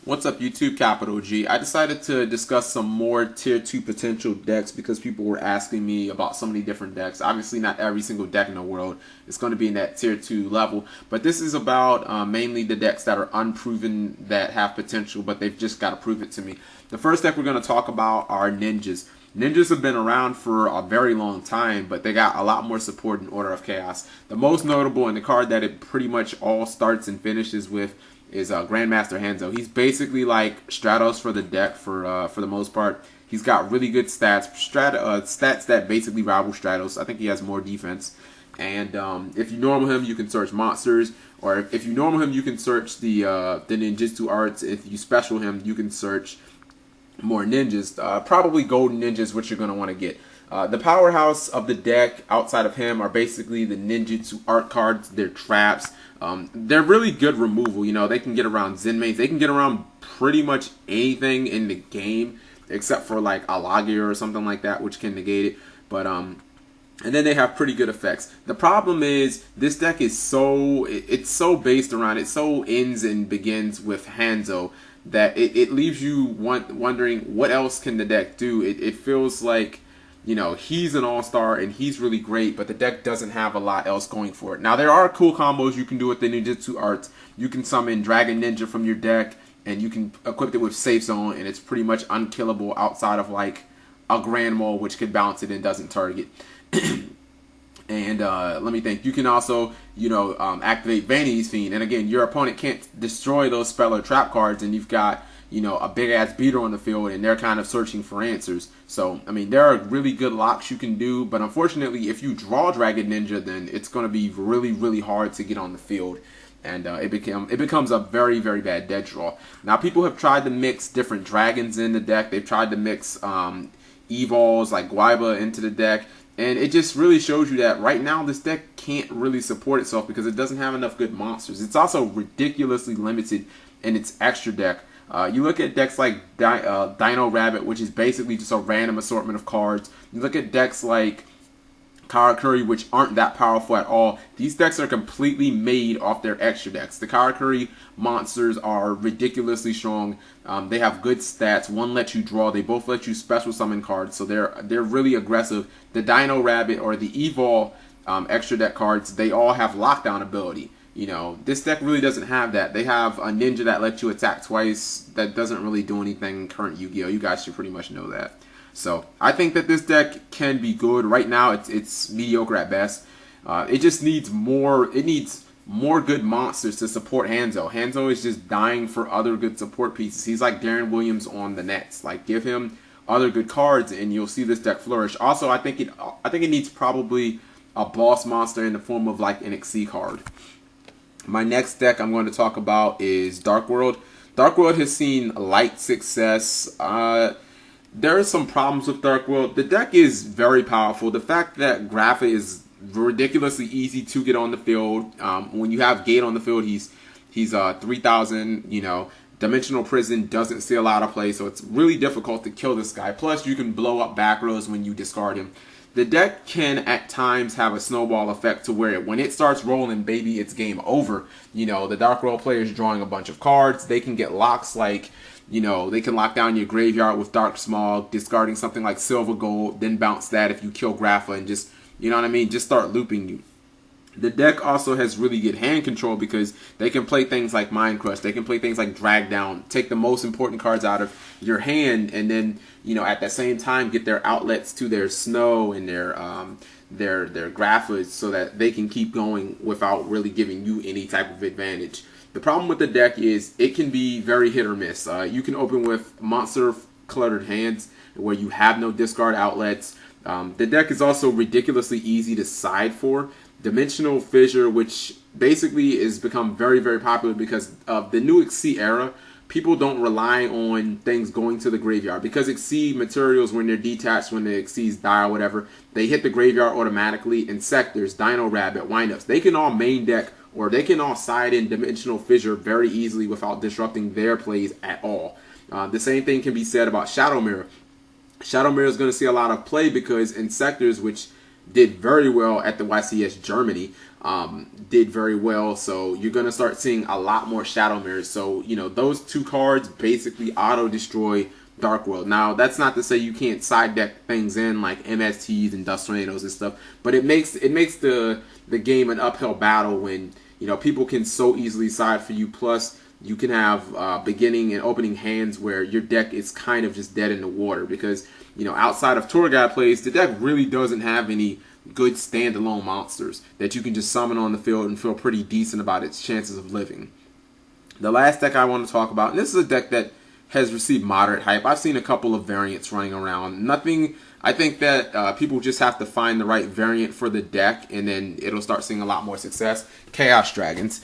What's up, YouTube? Capital G. I decided to discuss some more tier 2 potential decks because people were asking me about so many different decks. Obviously, not every single deck in the world is going to be in that tier 2 level, but this is about mainly the decks that are unproven that have potential, but they've just got to prove it to me. The first deck we're going to talk about are Ninjas. Ninjas have been around for a very long time, but they got a lot more support in Order of Chaos. The most notable and the card that it pretty much all starts and finishes with is Grandmaster Hanzo. He's basically like Stratos for the deck for the most part. He's got really good stats, stats that basically rival Stratos. I think he has more defense. And if you normal him, you can search monsters, or if you normal him, you can search the ninjutsu arts. If you special him, you can search more ninjas, probably golden ninjas, which you're going to want to get. The powerhouse of the deck outside of him are basically the ninjutsu art cards. They're traps. They're really good removal. You know, they can get around Zenmates. They can get around pretty much anything in the game except for like Alagia or something like that, which can negate it. But and then they have pretty good effects. The problem is this deck is it's so based around, it so ends and begins with Hanzo that it leaves you wondering what else can the deck do. It feels like, you know, he's an all-star and he's really great, but the deck doesn't have a lot else going for it. Now, there are cool combos you can do with the ninjutsu arts. You can summon Dragon Ninja from your deck, and you can equip it with Safe Zone, and it's pretty much unkillable outside of, like, a Grand Mole, which could bounce it and doesn't target. And let me think. You can also, you know, activate Vanity's Fiend. And again, your opponent can't destroy those spell or trap cards, and you've got, you know, a big-ass beater on the field, and they're kind of searching for answers. So, I mean, there are really good locks you can do, but unfortunately, if you draw Dragon Ninja, then it's going to be really, really hard to get on the field, and it becomes a very, very bad dead draw. Now, people have tried to mix different dragons in the deck. They've tried to mix evols like Guaiba into the deck, and it just really shows you that right now this deck can't really support itself because it doesn't have enough good monsters. It's also ridiculously limited in its extra deck. You look at decks like Dino Rabbit, which is basically just a random assortment of cards. You look at decks like Karakuri, which aren't that powerful at all. These decks are completely made off their extra decks. The Karakuri monsters are ridiculously strong. They have good stats. One lets you draw. They both let you special summon cards, so they're really aggressive. The Dino Rabbit or the Evol extra deck cards, they all have lockdown ability. You know, this deck really doesn't have that. They have a ninja that lets you attack twice. That doesn't really do anything in current Yu-Gi-Oh! You guys should pretty much know that. So, I think that this deck can be good. Right now, it's mediocre at best. It just needs more. It needs more good monsters to support Hanzo. Hanzo is just dying for other good support pieces. He's like Darren Williams on the Nets. Like, give him other good cards, and you'll see this deck flourish. Also, I think it needs probably a boss monster in the form of like an XC card. My next deck I'm going to talk about is Dark World. Dark World has seen light success. There are some problems with Dark World. The deck is very powerful. The fact that Grapha is ridiculously easy to get on the field. When you have Gate on the field, he's 3,000. You know, Dimensional Prison doesn't see a lot of play, so it's really difficult to kill this guy. Plus, you can blow up back rows when you discard him. The deck can at times have a snowball effect to where when it starts rolling, baby, it's game over. You know, the Dark World players drawing a bunch of cards. They can get locks like, you know, they can lock down your graveyard with Dark Smog, discarding something like Silver Gold, then bounce that if you kill Grapha and just, you know what I mean, just start looping you. The deck also has really good hand control because they can play things like Mind Crush. They can play things like Drag Down, take the most important cards out of your hand, and then, you know, at the same time get their outlets to their Snow and their Graphas so that they can keep going without really giving you any type of advantage. The problem with the deck is it can be very hit or miss. You can open with monster cluttered hands where you have no discard outlets. The deck is also ridiculously easy to side for. Dimensional Fissure, which basically has become very, very popular because of the new XC era. People don't rely on things going to the graveyard because XC materials, when they're detached, when the XCs die or whatever, they hit the graveyard automatically. Insectors, Dino Rabbit, Windups, they can all main deck or they can all side in Dimensional Fissure very easily without disrupting their plays at all. The same thing can be said about Shadow Mirror. Shadow Mirror is going to see a lot of play because Insectors, which did very well at the YCS Germany, did very well. So you're going to start seeing a lot more Shadow Mirrors. So, you know, those two cards basically auto-destroy Dark World. Now, that's not to say you can't side deck things in like MSTs and Dust Tornadoes and stuff, but it makes the game an uphill battle when, you know, people can so easily side for you. Plus, you can have beginning and opening hands where your deck is kind of just dead in the water because, you know, outside of Tour Guide plays, the deck really doesn't have any good standalone monsters that you can just summon on the field and feel pretty decent about its chances of living. The last deck I want to talk about, and this is a deck that has received moderate hype. I've seen a couple of variants running around. Nothing, I think that people just have to find the right variant for the deck, and then it'll start seeing a lot more success. Chaos Dragons.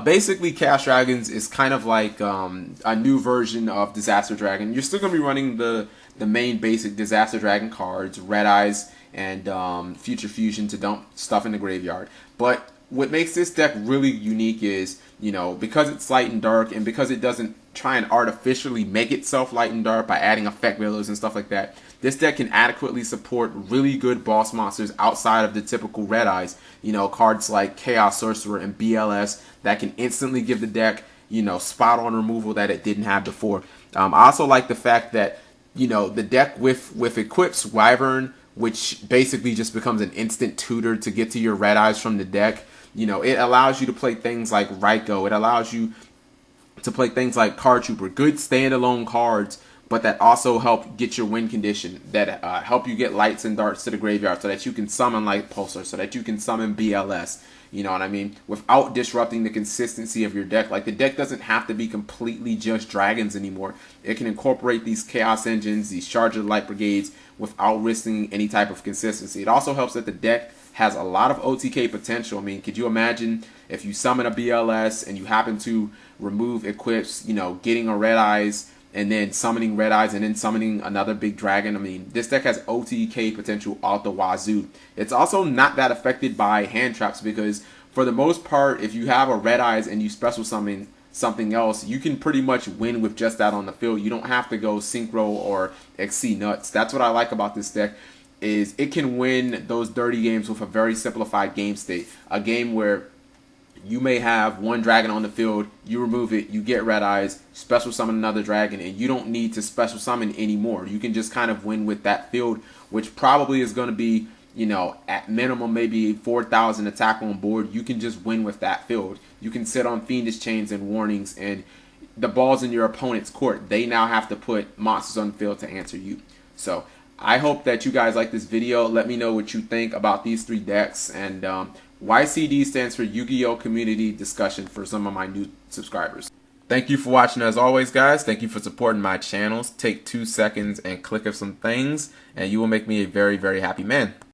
Basically, Chaos Dragons is kind of like a new version of Disaster Dragon. You're still going to be running the main basic Disaster Dragon cards, Red Eyes, and Future Fusion to dump stuff in the graveyard. But what makes this deck really unique is, you know, because it's light and dark, and because it doesn't try and artificially make itself light and dark by adding effect villagers and stuff like that, this deck can adequately support really good boss monsters outside of the typical Red Eyes. You know, cards like Chaos Sorcerer and BLS that can instantly give the deck, you know, spot on removal that it didn't have before. I also like the fact that, you know, the deck with equips Wyvern, which basically just becomes an instant tutor to get to your Red Eyes from the deck. You know, it allows you to play things like Ryko. It allows you to play things like Card Trooper. Good standalone cards, but that also help get your win condition. That help you get lights and darts to the graveyard so that you can summon Light Pulsar, so that you can summon BLS. You know what I mean? Without disrupting the consistency of your deck. Like, the deck doesn't have to be completely just dragons anymore. It can incorporate these Chaos Engines, these Charger Light Brigades, without risking any type of consistency. It also helps that the deck has a lot of OTK potential. I mean, could you imagine if you summon a BLS and you happen to remove equips, you know, getting a Red Eyes and then summoning Red Eyes and then summoning another big dragon? I mean, this deck has OTK potential out the wazoo. It's also not that affected by hand traps because for the most part, if you have a Red Eyes and you special summon something else, you can pretty much win with just that on the field. You don't have to go Synchro or XC nuts. That's what I like about this deck, is it can win those dirty games with a very simplified game state. A game where you may have one dragon on the field, you remove it, you get Red Eyes, special summon another dragon, and you don't need to special summon anymore. You can just kind of win with that field, which probably is going to be, you know, at minimum maybe 4,000 attack on board. You can just win with that field. You can sit on Fiendish Chains and Warnings, and the ball's in your opponent's court. They now have to put monsters on the field to answer you. So I hope that you guys like this video. Let me know what you think about these three decks. And YCD stands for Yu-Gi-Oh! Community Discussion for some of my new subscribers. Thank you for watching as always, guys. Thank you for supporting my channels. Take 2 seconds and click of some things, and you will make me a very, very happy man.